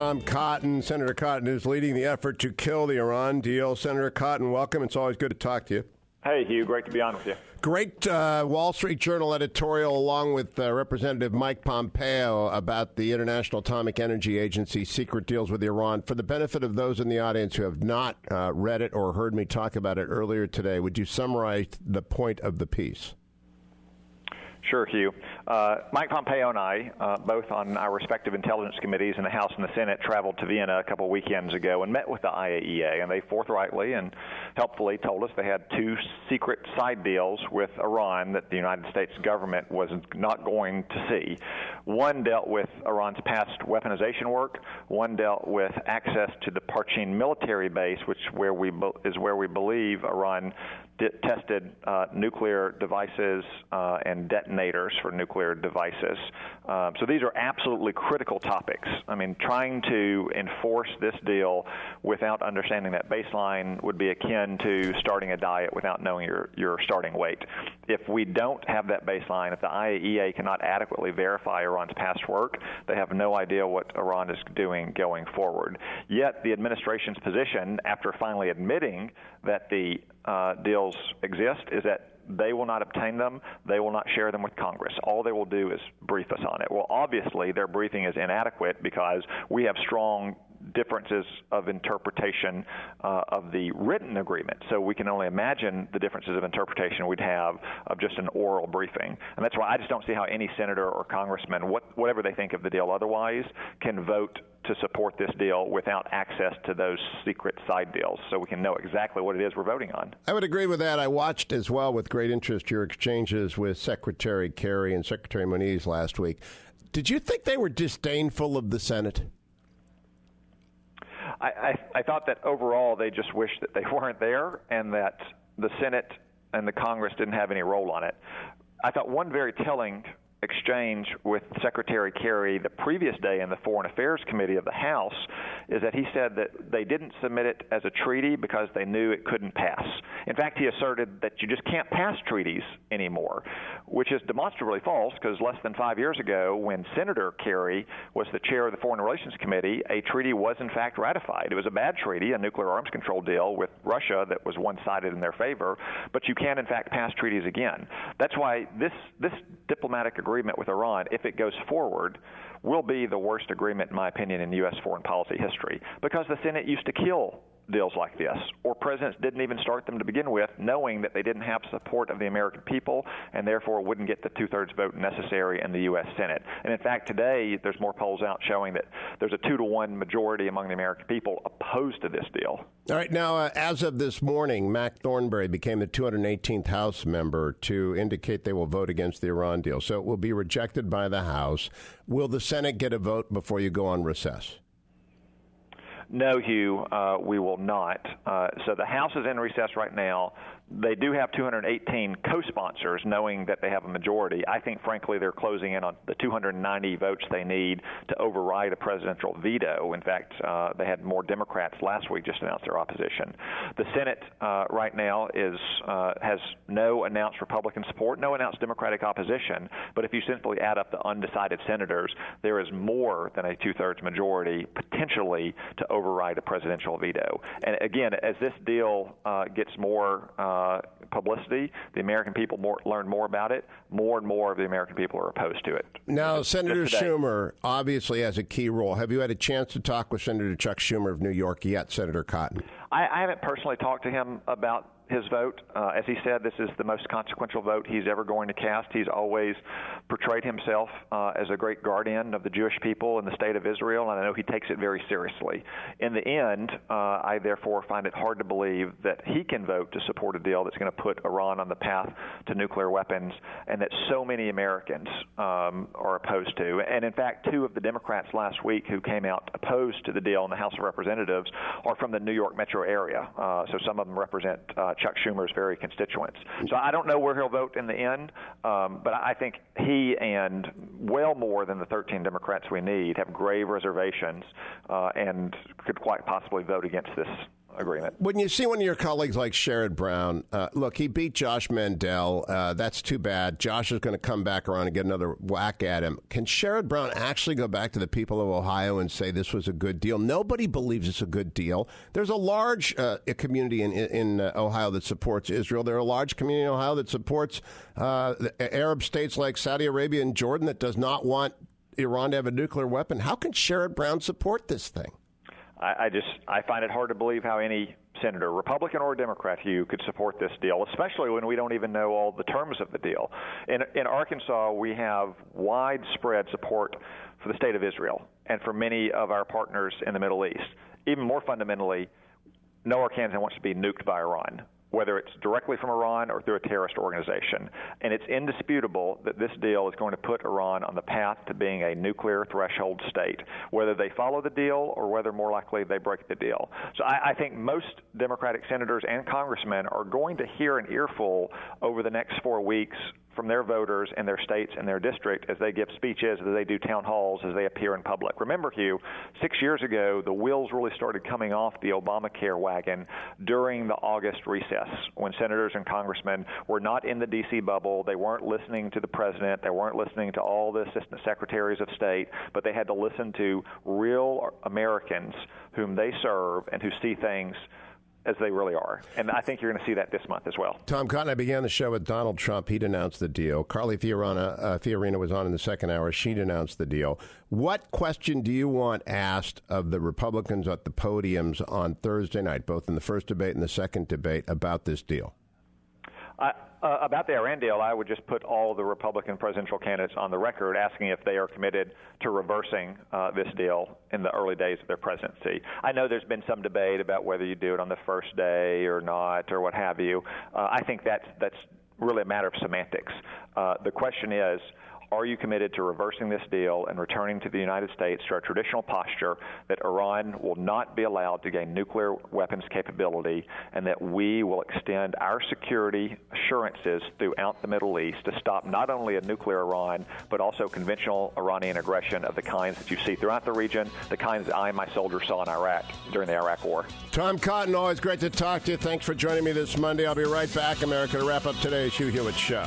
Cotton. Senator Cotton is leading the effort to kill the Iran deal. Senator Cotton, welcome. It's always good to talk to you. Hey, Hugh. Great to be on with you. Great Wall Street Journal editorial along with Representative Mike Pompeo about the International Atomic Energy Agency's secret deals with Iran. For the benefit of those in the audience who have not read it or heard me talk about it earlier today, would you summarize the point of the piece? Sure, Hugh. Mike Pompeo and I, both on our respective intelligence committees in the House and the Senate, traveled to Vienna a couple of weekends ago and met with the IAEA, and they forthrightly and helpfully told us they had two secret side deals with Iran that the United States government was not going to see. One dealt with Iran's past weaponization work. One dealt with access to the Parchin military base, which is where we believe Iran tested nuclear devices and detonators for nuclear devices. So these are absolutely critical topics. I mean, trying to enforce this deal without understanding that baseline would be akin to starting a diet without knowing your starting weight. If we don't have that baseline, if the IAEA cannot adequately verify Iran's past work, they have no idea what Iran is doing going forward. Yet the administration's position, after finally admitting that the deals exist, is that they will not obtain them. They will not share them with Congress. All they will do is brief us on it. Well, obviously, their briefing is inadequate because we have strong differences of interpretation of the written agreement. So we can only imagine the differences of interpretation we'd have of just an oral briefing. And that's why I just don't see how any senator or congressman, whatever they think of the deal otherwise, can vote to support this deal without access to those secret side deals so we can know exactly what it is we're voting on. I would agree with that. I watched as well with great interest your exchanges with Secretary Kerry and Secretary Moniz last week. Did you think they were disdainful of the Senate? I thought that overall they just wished that they weren't there and that the Senate and the Congress didn't have any role on it. I thought one very telling exchange with Secretary Kerry the previous day in the Foreign Affairs Committee of the House is that he said that they didn't submit it as a treaty because they knew it couldn't pass. In fact, he asserted that you just can't pass treaties anymore, which is demonstrably false because less than 5 years ago, when Senator Kerry was the chair of the Foreign Relations Committee, a treaty was in fact ratified. It was a bad treaty, a nuclear arms control deal with Russia that was one-sided in their favor, but you can in fact pass treaties again. That's why this diplomatic agreement with Iran, if it goes forward, will be the worst agreement, in my opinion, in U.S. foreign policy history, because the Senate used to kill deals like this, or presidents didn't even start them to begin with, knowing that they didn't have support of the American people and therefore wouldn't get the two-thirds vote necessary in the U.S. Senate. And in fact, today, there's more polls out showing that there's a 2-to-1 majority among the American people opposed to this deal. All right. Now, as of this morning, Mac Thornberry became the 218th House member to indicate they will vote against the Iran deal. So it will be rejected by the House. Will the Senate get a vote before you go on recess? No, Hugh, we will not. So the House is in recess right now. They do have 218 co-sponsors, knowing that they have a majority. I think, frankly, they're closing in on the 290 votes they need to override a presidential veto. In fact, they had more Democrats last week just announce their opposition. The Senate right now has no announced Republican support, no announced Democratic opposition. But if you simply add up the undecided senators, there is more than a two-thirds majority potentially to override a presidential veto. And again, as this deal gets more publicity, the American people learn more about it, more and more of the American people are opposed to it. Now, Senator Schumer obviously has a key role. Have you had a chance to talk with Senator Chuck Schumer of New York yet, Senator Cotton? I haven't personally talked to him about his vote. As he said, this is the most consequential vote he's ever going to cast. He's always portrayed himself as a great guardian of the Jewish people in the state of Israel, and I know he takes it very seriously. In the end, I therefore find it hard to believe that he can vote to support a deal that's going to put Iran on the path to nuclear weapons, and that so many Americans are opposed to. And in fact, two of the Democrats last week who came out opposed to the deal in the House of Representatives are from the New York metro area. So some of them represent Chuck Schumer's very constituents. So I don't know where he'll vote in the end, but I think he and well more than the 13 Democrats we need have grave reservations and could quite possibly vote against this agreement. When you see one of your colleagues like Sherrod Brown, look, he beat Josh Mandel. That's too bad. Josh is going to come back around and get another whack at him. Can Sherrod Brown actually go back to the people of Ohio and say this was a good deal? Nobody believes it's a good deal. There's a large community in Ohio that supports Israel. There are a large community in Ohio that supports the Arab states like Saudi Arabia and Jordan that does not want Iran to have a nuclear weapon. How can Sherrod Brown support this thing? I find it hard to believe how any senator, Republican or Democrat, Hugh, could support this deal, especially when we don't even know all the terms of the deal. In Arkansas, we have widespread support for the state of Israel and for many of our partners in the Middle East. Even more fundamentally, no Arkansan wants to be nuked by Iran, whether it's directly from Iran or through a terrorist organization. And it's indisputable that this deal is going to put Iran on the path to being a nuclear threshold state, whether they follow the deal or whether more likely they break the deal. So I think most Democratic senators and congressmen are going to hear an earful over the next 4 weeks from their voters in their states and their district as they give speeches, as they do town halls, as they appear in public. Remember, Hugh, 6 years ago, the wheels really started coming off the Obamacare wagon during the August recess when senators and congressmen were not in the D.C. bubble. They weren't listening to the president. They weren't listening to all the assistant secretaries of state, but they had to listen to real Americans whom they serve and who see things as they really are. And I think you're going to see that this month as well. Tom Cotton, I began the show with Donald Trump. He'd announced the deal. Carly Fiorina was on in the second hour. She'd announced the deal. What question do you want asked of the Republicans at the podiums on Thursday night, both in the first debate and the second debate, about this deal? About the Iran deal, I would just put all the Republican presidential candidates on the record asking if they are committed to reversing this deal in the early days of their presidency. I know there's been some debate about whether you do it on the first day or not or what have you. I think that's really a matter of semantics. The question is, are you committed to reversing this deal and returning to the United States to our traditional posture that Iran will not be allowed to gain nuclear weapons capability and that we will extend our security assurances throughout the Middle East to stop not only a nuclear Iran, but also conventional Iranian aggression of the kinds that you see throughout the region, the kinds that I and my soldiers saw in Iraq during the Iraq War. Tom Cotton, always great to talk to you. Thanks for joining me this Monday. I'll be right back, America, to wrap up today's Hugh Hewitt Show.